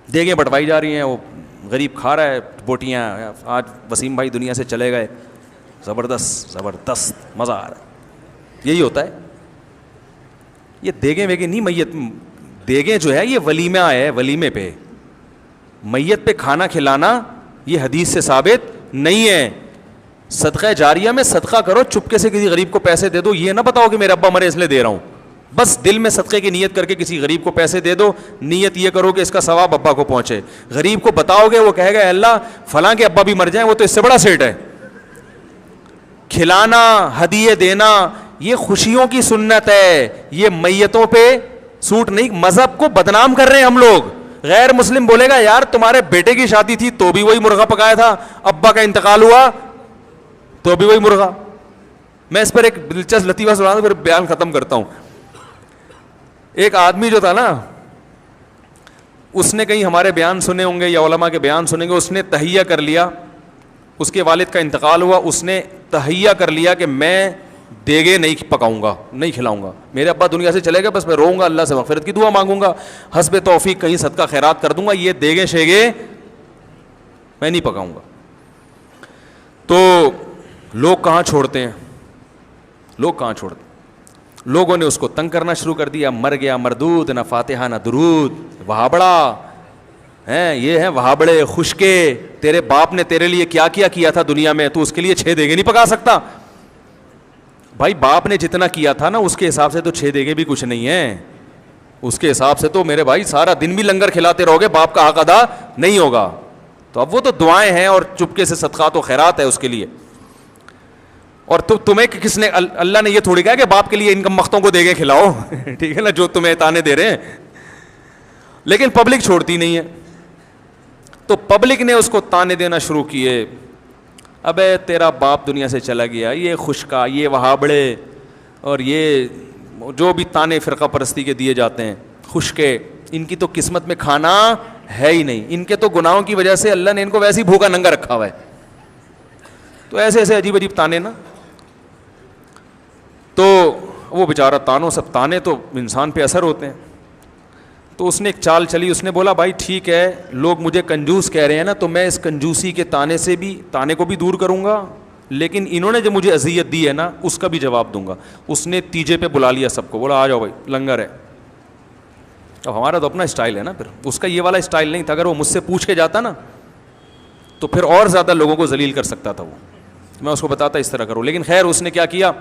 دیگیں بٹوائی جا رہی ہیں, وہ غریب کھا رہا ہے بوٹیاں. آج وسیم بھائی دنیا سے چلے گئے, زبردست زبردست مزہ آ رہا ہے. یہی ہوتا ہے. یہ دیگیں ویگیں نہیں, میت دیگیں جو ہے یہ ولیمہ ہے, ولیمے پہ میت پہ کھانا کھلانا یہ حدیث سے ثابت نہیں ہے. صدقہ جاریہ میں صدقہ کرو, چپکے سے کسی غریب کو پیسے دے دو, یہ نہ بتاؤ کہ میرے ابا مرے اس لیے دے رہا ہوں. بس دل میں صدقے کی نیت کر کے کسی غریب کو پیسے دے دو, نیت یہ کرو کہ اس کا ثواب ابا کو پہنچے. غریب کو بتاؤ گے, وہ کہے گا اللہ فلاں کے ابا بھی مر جائیں, وہ تو اس سے بڑا سیٹ ہے. کھلانا, ہدیے دینا یہ خوشیوں کی سنت ہے, یہ میتوں پہ سوٹ نہیں. مذہب کو بدنام کر رہے ہیں ہم لوگ. غیر مسلم بولے گا یار تمہارے بیٹے کی شادی تھی تو بھی وہی مرغا پکایا تھا, ابا کا انتقال ہوا تو بھی وہی مرغا. میں اس پر ایک دلچسپ لطیفہ سنا دوں پھر بیان ختم کرتا ہوں. ایک آدمی جو تھا نا, اس نے کہیں ہمارے بیان سنے ہوں گے یا علماء کے بیان سنیں گے, اس نے تہیہ کر لیا, اس کے والد کا انتقال ہوا, اس نے تہیہ کر لیا کہ میں دیگے نہیں پکاؤں گا, نہیں کھلاؤں گا. میرے ابا دنیا سے چلے گئے, بس میں روؤں گا, اللہ سے مغفرت کی دعا مانگوں گا, حسب توفیق کہیں صدقہ خیرات کر دوں گا, یہ دیگے شیگے میں نہیں پکاؤں گا. تو لوگ کہاں چھوڑتے ہیں, لوگ کہاں چھوڑتے ہیں. لوگوں نے اس کو تنگ کرنا شروع کر دیا, مر گیا مردود, نہ فاتحہ نہ درود, وہابڑا ہیں, یہ ہیں وہابڑے خشکے, تیرے باپ نے تیرے لیے کیا کیا تھا دنیا میں, تو اس کے لیے 6 دیگے نہیں پکا سکتا. بھائی باپ نے جتنا کیا تھا نا اس کے حساب سے تو 6 دیگے بھی کچھ نہیں ہیں. اس کے حساب سے تو میرے بھائی سارا دن بھی لنگر کھلاتے رہو گے, باپ کا حق ادا نہیں ہوگا. تو اب وہ تو دعائیں ہیں اور چپکے سے صدقات و خیرات ہے اس کے لیے. اور تمہیں کس نے, اللہ نے یہ تھوڑی کہا کہ باپ کے لیے ان مختوں کو دیگے کھلاؤ, ٹھیک ہے نا, جو تمہیں تانے دے رہے ہیں. لیکن پبلک چھوڑتی نہیں ہے, تو پبلک نے اس کو تانے دینا شروع کیے. ابے تیرا باپ دنیا سے چلا گیا, یہ خشکا, یہ وہابڑے, اور یہ جو بھی تانے فرقہ پرستی کے دیے جاتے ہیں خشکے, ان کی تو قسمت میں کھانا ہے ہی نہیں. ان کے تو گناہوں کی وجہ سے اللہ نے ان کو ویسے ہی بھوکا ننگا رکھا ہوا ہے. تو ایسے ایسے عجیب عجیب تانے نا. تو وہ بیچارہ تانوں, سب تانے تو انسان پہ اثر ہوتے ہیں. تو اس نے ایک چال چلی, اس نے بولا بھائی ٹھیک ہے لوگ مجھے کنجوس کہہ رہے ہیں نا, تو میں اس کنجوسی کے تانے سے بھی, تانے کو بھی دور کروں گا, لیکن انہوں نے جو مجھے اذیت دی ہے نا اس کا بھی جواب دوں گا. اس نے تیجے پہ بلا لیا سب کو, بولا آ جاؤ بھائی لنگر ہے. اب ہمارا تو اپنا اسٹائل ہے نا, پھر اس کا یہ والا اسٹائل نہیں تھا. اگر وہ مجھ سے پوچھ کے جاتا نا تو پھر اور زیادہ لوگوں کو ذلیل کر سکتا تھا. وہ میں اس کو بتاتا اس طرح کروں, لیکن خیر اس نے کیا کیا,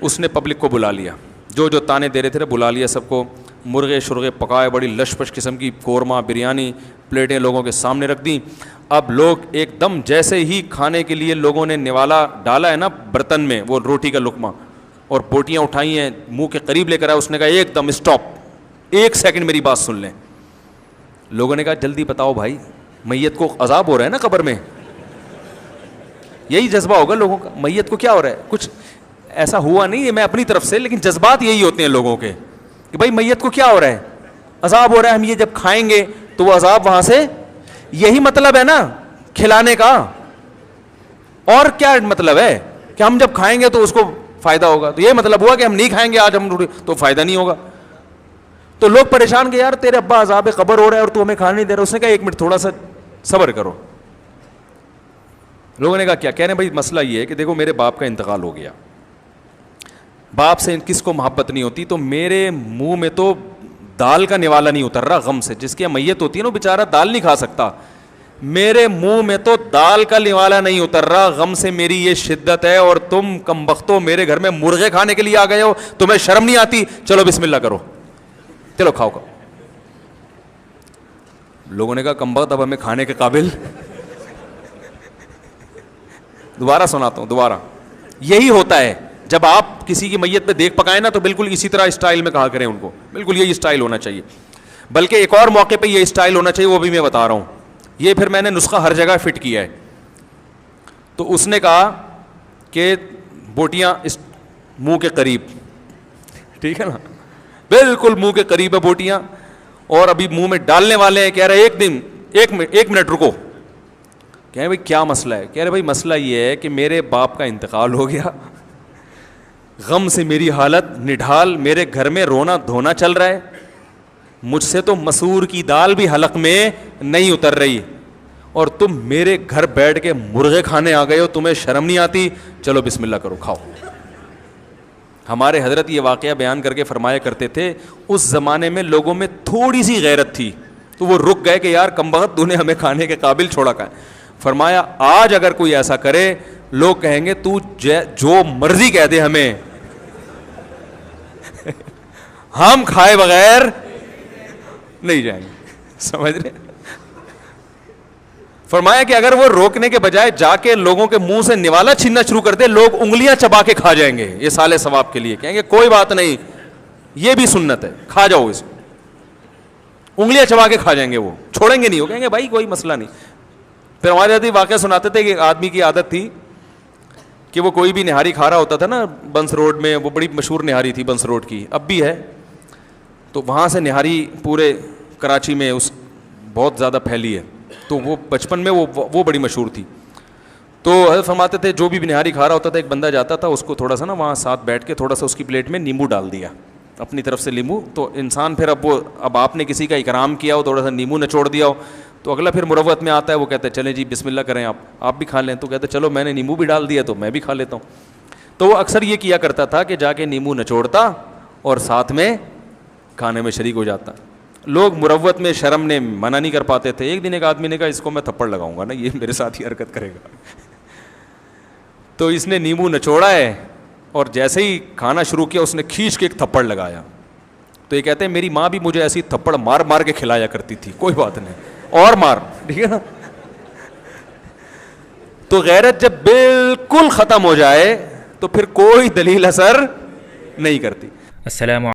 اس نے پبلک کو بلا لیا, جو جو تانے دے رہے تھے بلا لیا سب کو. مرغے شرغے پکائے, بڑی لش پش قسم کی قورمہ بریانی پلیٹیں لوگوں کے سامنے رکھ دیں. اب لوگ ایک دم جیسے ہی کھانے کے لیے لوگوں نے نوالا ڈالا ہے نا برتن میں, وہ روٹی کا لقمہ اور بوٹیاں اٹھائی ہیں منہ کے قریب لے کر آئے, اس نے کہا ایک دم اسٹاپ, 1 سیکنڈ میری بات سن لیں. لوگوں نے کہا جلدی بتاؤ بھائی, میت کو عذاب ہو رہا ہے نا قبر میں. یہی جذبہ ہوگا لوگوں کا, میت کو کیا ہو رہا ہے, کچھ ایسا ہوا نہیں ہے میں اپنی طرف سے, لیکن جذبات یہی ہوتے ہیں لوگوں کے کہ بھائی میت کو کیا ہو رہا ہے, عذاب ہو رہا ہے, ہم یہ جب کھائیں گے تو وہ عذاب وہاں سے, یہی مطلب ہے نا کھلانے کا. اور کیا مطلب ہے کہ ہم جب کھائیں گے تو اس کو فائدہ ہوگا, تو یہ مطلب ہوا کہ ہم نہیں کھائیں گے آج ہم تو فائدہ نہیں ہوگا. تو لوگ پریشان کہ یار تیرے ابا عذاب قبر ہو رہا ہے اور تو ہمیں کھانے نہیں دے رہا. اس نے کہا 1 منٹ تھوڑا سا صبر کرو. لوگوں نے کہا کیا کہہ رہے ہیں بھائی, مسئلہ یہ ہے کہ دیکھو میرے باپ کا انتقال ہو گیا, باپ سے کس کو محبت نہیں ہوتی, تو میرے منہ میں تو دال کا نوالا نہیں اتر رہا غم سے. جس کی میت ہوتی ہے نا بیچارہ دال نہیں کھا سکتا, میرے منہ میں تو دال کا نوالا نہیں اتر رہا غم سے, میری یہ شدت ہے. اور تم کمبختو میرے گھر میں مرغے کھانے کے لیے آ گئے ہو, تمہیں شرم نہیں آتی, چلو بسم اللہ کرو, چلو کھاؤ کھاؤ. لوگوں نے کہا کمبخت اب ہمیں کھانے کے قابل. دوبارہ سناتا ہوں, دوبارہ. یہی ہوتا ہے جب آپ کسی کی میت پہ دیکھ پکائیں نا تو بالکل اسی طرح اسٹائل میں کہا کریں ان کو, بالکل یہی اسٹائل ہونا چاہیے. بلکہ ایک اور موقع پہ یہ اسٹائل ہونا چاہیے, وہ بھی میں بتا رہا ہوں. یہ پھر میں نے نسخہ ہر جگہ فٹ کیا ہے. تو اس نے کہا کہ بوٹیاں اس منہ کے قریب, ٹھیک ہے نا, بالکل منہ کے قریب ہے بوٹیاں, اور ابھی منہ میں ڈالنے والے ہیں. کہہ رہے ایک منٹ رکو. کہہ رہے بھائی کیا مسئلہ ہے, کہہ رہے بھائی مسئلہ یہ ہے کہ میرے باپ کا انتقال ہو گیا, غم سے میری حالت نڈھال, میرے گھر میں رونا دھونا چل رہا ہے, مجھ سے تو مسور کی دال بھی حلق میں نہیں اتر رہی, اور تم میرے گھر بیٹھ کے مرغے کھانے آ گئے ہو, تمہیں شرم نہیں آتی؟ چلو بسم اللہ کرو, کھاؤ. ہمارے حضرت یہ واقعہ بیان کر کے فرمایا کرتے تھے, اس زمانے میں لوگوں میں تھوڑی سی غیرت تھی تو وہ رک گئے کہ یار کمبخت, تو نے ہمیں کھانے کے قابل چھوڑا کھائے. فرمایا آج اگر کوئی ایسا کرے لوگ کہیں گے تو جو مرضی کہہ دے ہمیں, ہم کھائے بغیر نہیں جائیں گے. سمجھ رہے؟ فرمایا کہ اگر وہ روکنے کے بجائے جا کے لوگوں کے منہ سے نوالا چھیننا شروع کر دے, لوگ انگلیاں چبا کے کھا جائیں گے, یہ سالے ثواب کے لیے. کہیں گے کوئی بات نہیں, یہ بھی سنت ہے, کھا جاؤ اس کو. انگلیاں چبا کے کھا جائیں گے, وہ چھوڑیں گے نہیں. وہ کہیں گے بھائی کوئی مسئلہ نہیں. پھر ہمارے حضرت واقعہ سناتے تھے کہ ایک آدمی کی عادت تھی کہ وہ کوئی بھی نہاری کھا رہا ہوتا تھا نا بنس روڈ میں, وہ بڑی مشہور نہاری تھی بنس روڈ کی, اب بھی ہے, تو وہاں سے نہاری پورے کراچی میں اس بہت زیادہ پھیلی ہے. تو وہ بچپن میں وہ بڑی مشہور تھی. تو حضرت فرماتے تھے جو بھی نہاری کھا رہا ہوتا تھا, ایک بندہ جاتا تھا, اس کو تھوڑا سا نا وہاں ساتھ بیٹھ کے تھوڑا سا اس کی پلیٹ میں نیمبو ڈال دیا, اپنی طرف سے لیمو. تو انسان پھر اب آپ نے کسی کا اکرام کیا ہو, تھوڑا سا نیمبو نچوڑ دیا ہو, تو اگلا پھر مروت میں آتا ہے, وہ کہتے ہیں چلیں جی بسم اللہ کریں, آپ بھی کھا لیں. تو کہتے ہیں چلو میں نے نیمبو بھی ڈال دیا تو میں بھی کھا لیتا ہوں. تو وہ اکثر یہ کیا کرتا تھا کہ جا کے نیمبو نچوڑتا اور ساتھ میں کھانے میں شریک ہو جاتا. لوگ مروت میں شرم نے منع نہیں کر پاتے تھے. ایک دن ایک آدمی نے کہا اس کو میں تھپڑ لگاؤں گا نا, یہ میرے ساتھ ہی حرکت کرے گا. تو اس نے نیمبو نچوڑا ہے اور جیسے ہی کھانا شروع کیا اس نے کھینچ کے ایک تھپڑ لگایا. تو یہ کہتے ہیں میری ماں بھی مجھے ایسی تھپڑ مار مار کے کھلایا کرتی تھی, کوئی بات نہیں اور مار, ٹھیک ہے نا. تو غیرت جب بالکل ختم ہو جائے تو پھر کوئی دلیل اثر نہیں کرتی. السلام